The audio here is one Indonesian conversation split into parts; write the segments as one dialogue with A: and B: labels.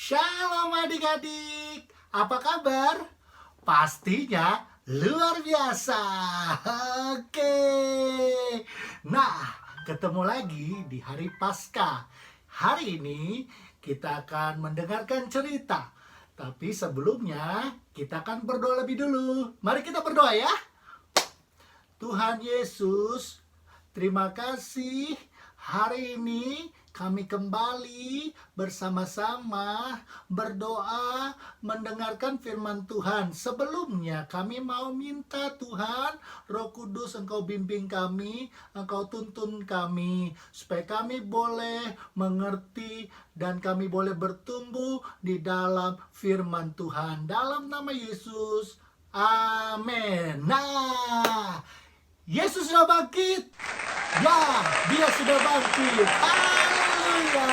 A: Shalom adik-adik, apa kabar? Pastinya luar biasa. Oke. Nah, ketemu lagi di hari Paskah. Hari ini kita akan mendengarkan cerita. Tapi sebelumnya kita akan berdoa lebih dulu. Mari kita berdoa ya. Tuhan Yesus, terima kasih hari ini kami kembali bersama-sama berdoa mendengarkan firman Tuhan. Sebelumnya kami mau minta Tuhan, Roh Kudus Engkau bimbing kami, Engkau tuntun kami, supaya kami boleh mengerti dan kami boleh bertumbuh di dalam firman Tuhan. Dalam nama Yesus, amin. Nah, Yesus sudah bangkit. Ya, dia sudah bangkit. Haleluya.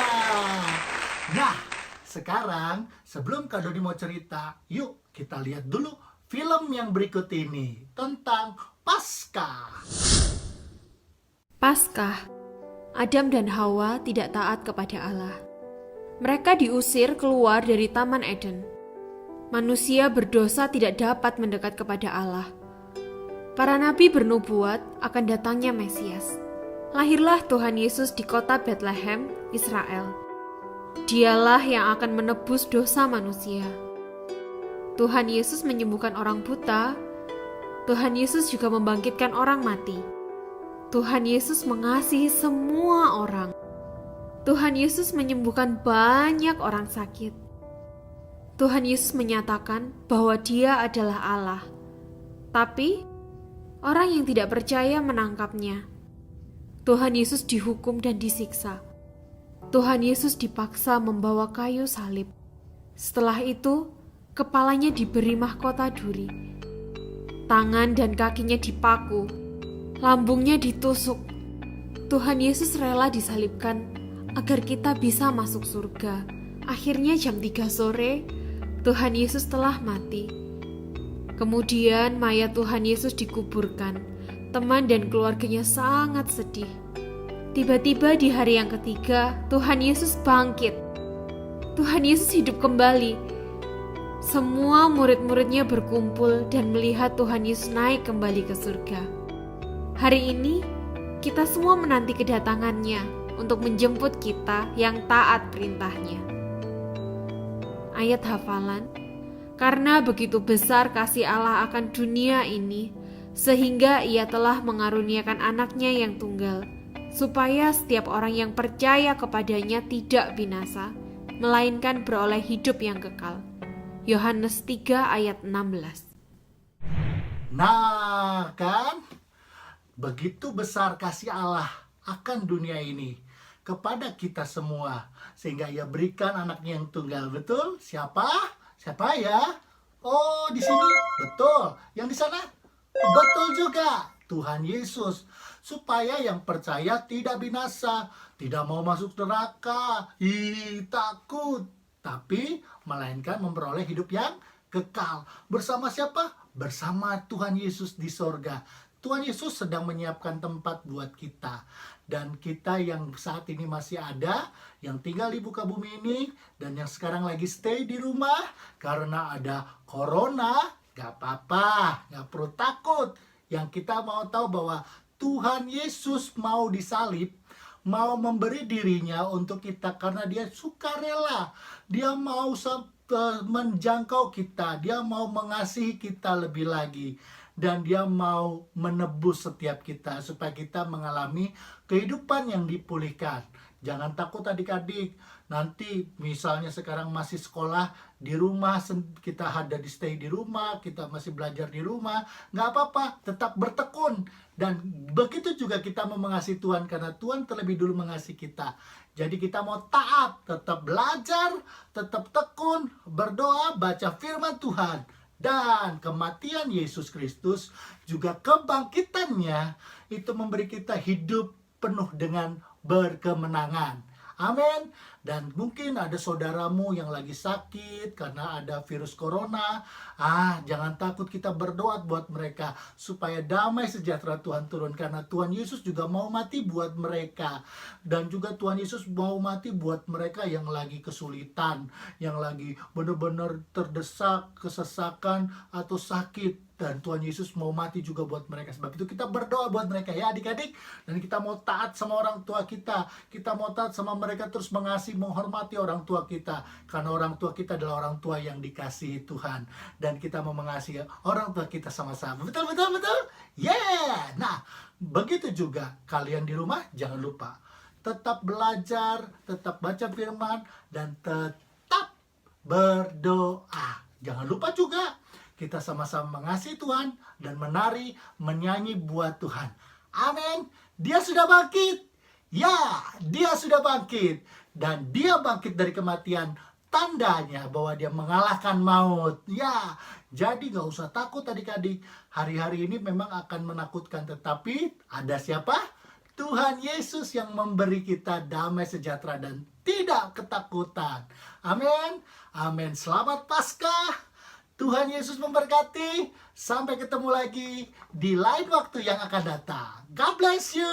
A: Nah, sekarang sebelum Kak Dodi mau cerita, yuk kita lihat dulu film yang berikut ini tentang Paskah.
B: Paskah, Adam dan Hawa tidak taat kepada Allah. Mereka diusir keluar dari Taman Eden. Manusia berdosa tidak dapat mendekat kepada Allah. Para nabi bernubuat akan datangnya Mesias. Lahirlah Tuhan Yesus di kota Bethlehem, Israel. Dialah yang akan menebus dosa manusia. Tuhan Yesus menyembuhkan orang buta. Tuhan Yesus juga membangkitkan orang mati. Tuhan Yesus mengasihi semua orang. Tuhan Yesus menyembuhkan banyak orang sakit. Tuhan Yesus menyatakan bahwa Dia adalah Allah. Tapi orang yang tidak percaya menangkapnya. Tuhan Yesus dihukum dan disiksa. Tuhan Yesus dipaksa membawa kayu salib. Setelah itu, kepalanya diberi mahkota duri. Tangan dan kakinya dipaku. Lambungnya ditusuk. Tuhan Yesus rela disalibkan agar kita bisa masuk surga. Akhirnya jam 3 sore, Tuhan Yesus telah mati. Kemudian mayat Tuhan Yesus dikuburkan. Teman dan keluarganya sangat sedih. Tiba-tiba di hari yang ketiga, Tuhan Yesus bangkit. Tuhan Yesus hidup kembali. Semua murid-muridnya berkumpul dan melihat Tuhan Yesus naik kembali ke surga. Hari ini, kita semua menanti kedatangannya untuk menjemput kita yang taat perintahnya. Ayat hafalan. Karena begitu besar kasih Allah akan dunia ini, sehingga Ia telah mengaruniakan anaknya yang tunggal, supaya setiap orang yang percaya kepadanya tidak binasa, melainkan beroleh hidup yang kekal. Yohanes 3 ayat 16.
A: Nah, kan? Begitu besar kasih Allah akan dunia ini kepada kita semua, sehingga Ia berikan anaknya yang tunggal. Betul? Siapa? Siapa ya? Oh, di sini. Betul. Yang di sana? Betul juga. Tuhan Yesus. Supaya yang percaya tidak binasa, tidak mau masuk neraka, takut, tapi melainkan memperoleh hidup yang kekal. Bersama siapa? Bersama Tuhan Yesus di sorga. Tuhan Yesus sedang menyiapkan tempat buat kita. Dan kita yang saat ini masih ada, yang tinggal di muka bumi ini, dan yang sekarang lagi stay di rumah, karena ada corona, gak apa-apa, gak perlu takut. Yang kita mau tahu bahwa Tuhan Yesus mau disalib, mau memberi dirinya untuk kita, karena Dia sukarela. Dia mau menjangkau kita, Dia mau mengasihi kita lebih lagi. Dan Dia mau menebus setiap kita supaya kita mengalami kehidupan yang dipulihkan. Jangan takut adik-adik. Nanti misalnya sekarang masih sekolah di rumah, kita ada di stay di rumah, kita masih belajar di rumah, nggak apa-apa, tetap bertekun. Dan begitu juga kita mau mengasihi Tuhan, karena Tuhan terlebih dulu mengasihi kita. Jadi kita mau taat, tetap belajar, tetap tekun, berdoa, baca firman Tuhan. Dan kematian Yesus Kristus juga kebangkitannya itu memberi kita hidup penuh dengan berkemenangan. Amin. Dan mungkin ada saudaramu yang lagi sakit karena ada virus corona. Jangan takut, kita berdoa buat mereka supaya damai sejahtera Tuhan turun, karena Tuhan Yesus juga mau mati buat mereka. Dan juga Tuhan Yesus mau mati buat mereka yang lagi kesulitan, yang lagi benar-benar terdesak, kesesakan atau sakit. Dan Tuhan Yesus mau mati juga buat mereka. Sebab itu kita berdoa buat mereka ya adik-adik. Dan kita mau taat sama orang tua kita. Kita mau taat sama mereka, terus mengasihi, menghormati orang tua kita. Karena orang tua kita adalah orang tua yang dikasihi Tuhan. Dan kita mau mengasihi orang tua kita sama-sama. Betul, betul, betul? Yeah! Nah, begitu juga kalian di rumah, jangan lupa tetap belajar, tetap baca firman, dan tetap berdoa. Jangan lupa juga kita sama-sama mengasihi Tuhan dan menari, menyanyi buat Tuhan. Amin. Dia sudah bangkit. Ya, dia sudah bangkit. Dan dia bangkit dari kematian. Tandanya bahwa dia mengalahkan maut. Ya, jadi gak usah takut adik-adik. Hari-hari ini memang akan menakutkan. Tetapi ada siapa? Tuhan Yesus yang memberi kita damai sejahtera dan tidak ketakutan. Amin. Amin. Selamat Paskah. Tuhan Yesus memberkati. Sampai ketemu lagi di lain waktu yang akan datang. God bless you.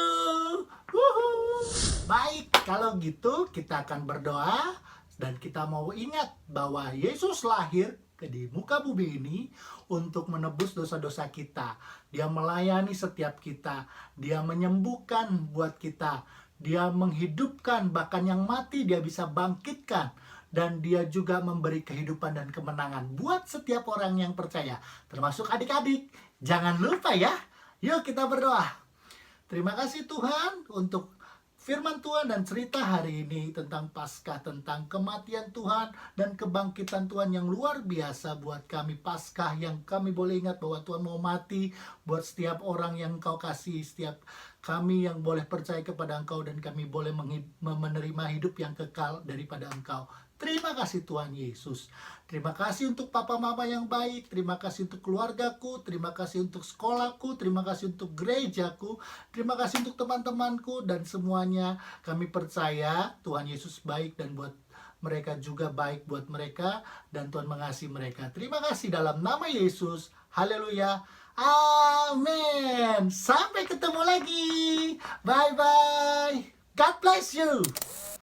A: Woohoo. Baik, kalau gitu kita akan berdoa. Dan kita mau ingat bahwa Yesus lahir di muka bumi ini untuk menebus dosa-dosa kita. Dia melayani setiap kita. Dia menyembuhkan buat kita. Dia menghidupkan, bahkan yang mati dia bisa bangkitkan. Dan dia juga memberi kehidupan dan kemenangan buat setiap orang yang percaya, termasuk adik-adik. Jangan lupa ya. Yuk kita berdoa. Terima kasih Tuhan untuk firman Tuhan dan cerita hari ini tentang Paskah, tentang kematian Tuhan dan kebangkitan Tuhan yang luar biasa buat kami. Paskah yang kami boleh ingat bahwa Tuhan mau mati buat setiap orang yang Engkau kasih, setiap kami yang boleh percaya kepada Engkau, dan kami boleh menerima hidup yang kekal daripada Engkau. Terima kasih Tuhan Yesus. Terima kasih untuk papa mama yang baik. Terima kasih untuk keluargaku. Terima kasih untuk sekolahku. Terima kasih untuk gerejaku. Terima kasih untuk teman-temanku dan semuanya. Kami percaya Tuhan Yesus baik, dan buat mereka juga baik buat mereka, dan Tuhan mengasihi mereka. Terima kasih dalam nama Yesus. Haleluya. Amin. Sampai ketemu lagi. Bye-bye. God bless you.